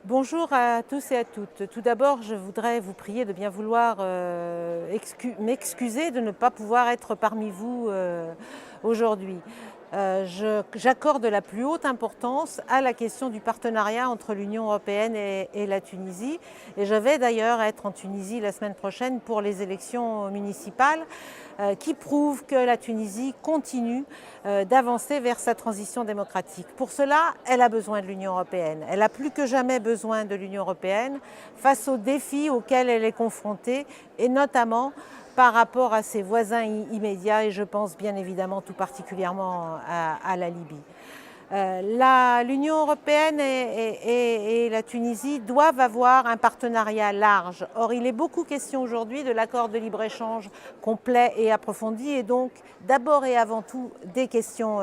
Bonjour à tous et à toutes. Tout d'abord, je voudrais vous prier de bien vouloir m'excuser de ne pas pouvoir être parmi vous aujourd'hui. J'accorde la plus haute importance à la question du partenariat entre l'Union européenne et la Tunisie. Et je vais d'ailleurs être en Tunisie la semaine prochaine pour les élections municipales qui prouvent que la Tunisie continue d'avancer vers sa transition démocratique. Pour cela, elle a besoin de l'Union européenne. Elle a plus que jamais besoin de l'Union européenne face aux défis auxquels elle est confrontée et notamment par rapport à ses voisins immédiats et je pense bien évidemment tout particulièrement à la Libye. L'Union européenne et la Tunisie doivent avoir un partenariat large. Or, il est beaucoup question aujourd'hui de l'accord de libre-échange complet et approfondi et donc d'abord et avant tout des questions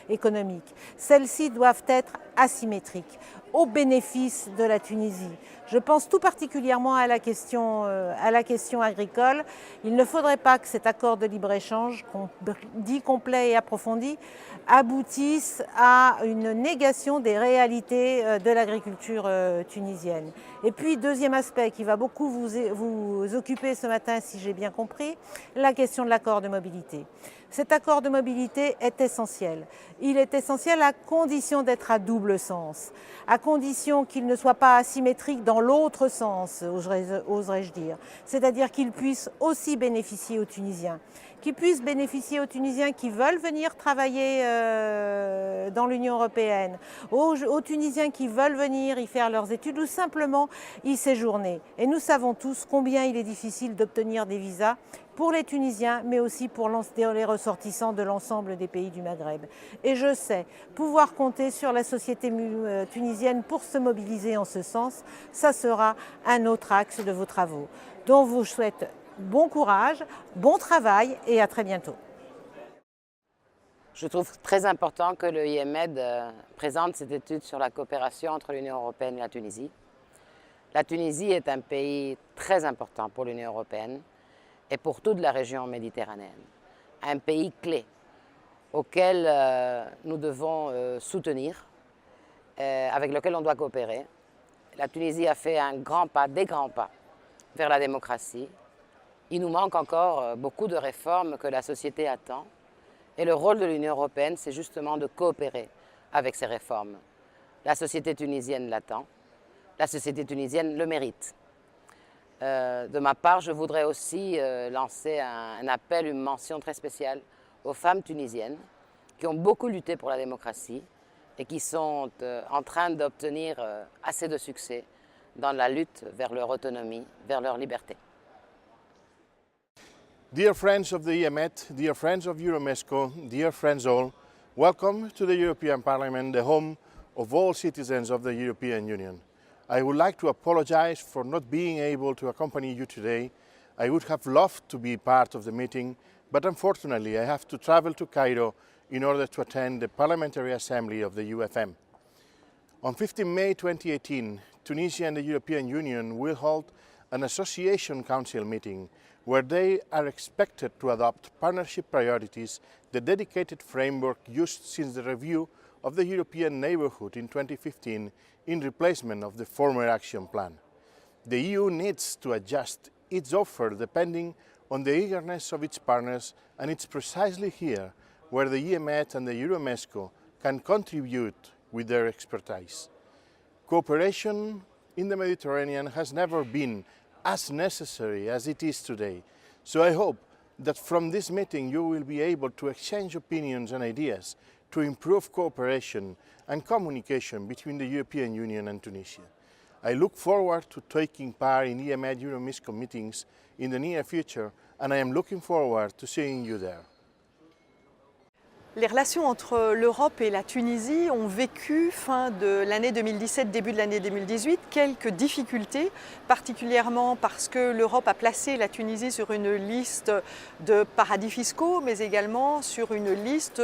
économiques. Celles-ci doivent être asymétriques au bénéfice de la Tunisie. Je pense tout particulièrement à la question agricole. Il ne faudrait pas que cet accord de libre-échange, dit complet et approfondi, aboutisse à une négation des réalités de l'agriculture tunisienne. Et puis, deuxième aspect qui va beaucoup vous occuper ce matin, si j'ai bien compris, la question de l'accord de mobilité. Cet accord de mobilité est essentiel. Il est essentiel à condition d'être à double sens, à condition qu'il ne soit pas asymétrique dans l'autre sens, oserais-je dire. C'est-à-dire qu'il puisse aussi bénéficier aux Tunisiens, qui veulent venir travailler dans l'Union européenne, aux Tunisiens qui veulent venir y faire leurs études ou simplement y séjourner. Et nous savons tous combien il est difficile d'obtenir des visas pour les Tunisiens, mais aussi pour les ressortissants de l'ensemble des pays du Maghreb. Et je sais pouvoir compter sur la société tunisienne pour se mobiliser en ce sens. Ça sera un autre axe de vos travaux. Donc, je vous souhaite bon courage, bon travail et à très bientôt. Je trouve très important que le IMED présente cette étude sur la coopération entre l'Union européenne et la Tunisie. La Tunisie est un pays très important pour l'Union européenne et pour toute la région méditerranéenne. Un pays clé auquel nous devons soutenir, avec lequel on doit coopérer. La Tunisie a fait des grands pas vers la démocratie. Il nous manque encore beaucoup de réformes que la société attend. Et le rôle de l'Union européenne, c'est justement de coopérer avec ces réformes. La société tunisienne l'attend. La société tunisienne le mérite. De ma part, je voudrais aussi lancer un appel, une mention très spéciale aux femmes tunisiennes qui ont beaucoup lutté pour la démocratie et qui sont en train d'obtenir assez de succès dans la lutte vers leur autonomie, vers leur liberté. Dear friends of the IEMET, dear friends of Euromesco, dear friends all, welcome to the European Parliament, the home of all citizens of the European Union. I would like to apologize for not being able to accompany you today. I would have loved to be part of the meeting, but unfortunately I have to travel to Cairo in order to attend the Parliamentary Assembly of the UFM. On 15 May 2018, Tunisia and the European Union will hold an Association Council meeting where they are expected to adopt partnership priorities, the dedicated framework used since the review of the European Neighbourhood in 2015 in replacement of the former action plan. The EU needs to adjust its offer depending on the eagerness of its partners, and it's precisely here where the IEMET and the Euromesco can contribute with their expertise. Cooperation in the Mediterranean has never been as necessary as it is today, so I hope that from this meeting you will be able to exchange opinions and ideas to improve cooperation and communication between the European Union and Tunisia. I look forward to taking part in IEMED Euromesco meetings in the near future, and I am looking forward to seeing you there. Les relations entre l'Europe et la Tunisie ont vécu, fin de l'année 2017, début de l'année 2018, quelques difficultés, particulièrement parce que l'Europe a placé la Tunisie sur une liste de paradis fiscaux, mais également sur une liste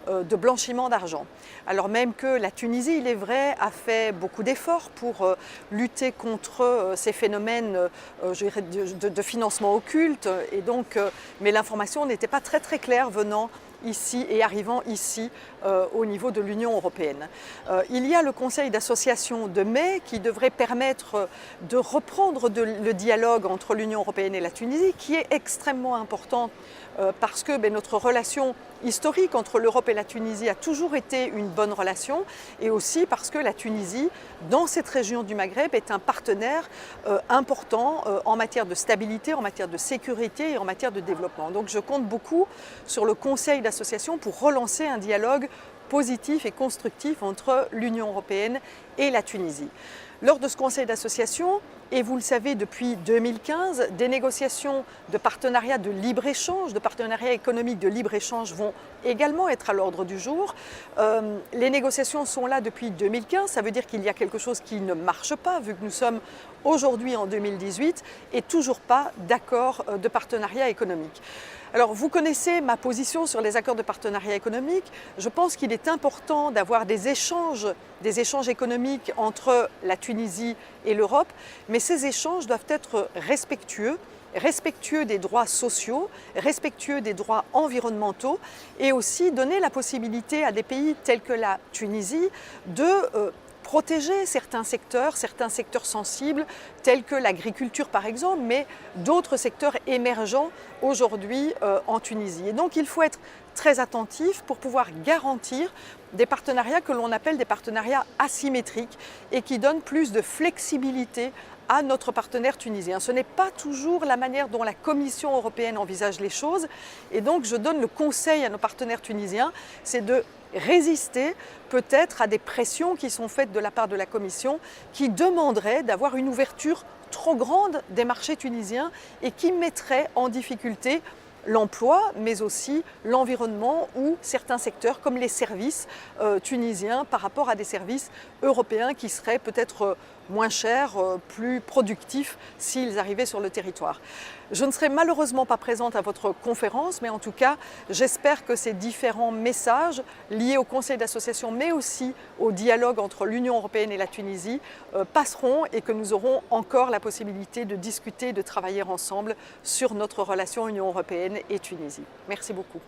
de blanchiment d'argent. Alors même que la Tunisie, il est vrai, a fait beaucoup d'efforts pour lutter contre ces phénomènes de financement occulte, et donc, mais l'information n'était pas très claire venant ici et arrivant ici au niveau de l'Union européenne. Il y a le Conseil d'association de mai qui devrait permettre de reprendre le dialogue entre l'Union européenne et la Tunisie, qui est extrêmement important parce que notre relation historique entre l'Europe et la Tunisie a toujours été une bonne relation, et aussi parce que la Tunisie, dans cette région du Maghreb, est un partenaire important en matière de stabilité, en matière de sécurité et en matière de développement. Donc je compte beaucoup sur le Conseil d'association pour relancer un dialogue positif et constructif entre l'Union européenne et la Tunisie. Lors de ce Conseil d'association, et vous le savez depuis 2015, des négociations de partenariat de libre-échange, de partenariat économique de libre-échange vont également être à l'ordre du jour. Les négociations sont là depuis 2015, ça veut dire qu'il y a quelque chose qui ne marche pas, vu que nous sommes aujourd'hui en 2018 et toujours pas d'accord de partenariat économique. Alors vous connaissez ma position sur les accords de partenariat économique. Je pense qu'il est important d'avoir des échanges économiques entre la Tunisie et l'Europe, mais ces échanges doivent être respectueux des droits sociaux, respectueux des droits environnementaux, et aussi donner la possibilité à des pays tels que la Tunisie de protéger certains secteurs sensibles, tels que l'agriculture par exemple, mais d'autres secteurs émergents aujourd'hui en Tunisie. Et donc il faut être très attentif pour pouvoir garantir des partenariats que l'on appelle des partenariats asymétriques et qui donnent plus de flexibilité à notre partenaire tunisien. Ce n'est pas toujours la manière dont la Commission européenne envisage les choses, et donc je donne le conseil à nos partenaires tunisiens, c'est de résister peut-être à des pressions qui sont faites de la part de la Commission, qui demanderaient d'avoir une ouverture trop grande des marchés tunisiens et qui mettrait en difficulté l'emploi, mais aussi l'environnement ou certains secteurs comme les services tunisiens par rapport à des services européens qui seraient peut-être moins chers, plus productifs s'ils arrivaient sur le territoire. Je ne serai malheureusement pas présente à votre conférence, mais en tout cas, j'espère que ces différents messages liés au Conseil d'association, mais aussi au dialogue entre l'Union européenne et la Tunisie, passeront et que nous aurons encore la possibilité de discuter, de travailler ensemble sur notre relation Union européenne et Tunisie. Merci beaucoup.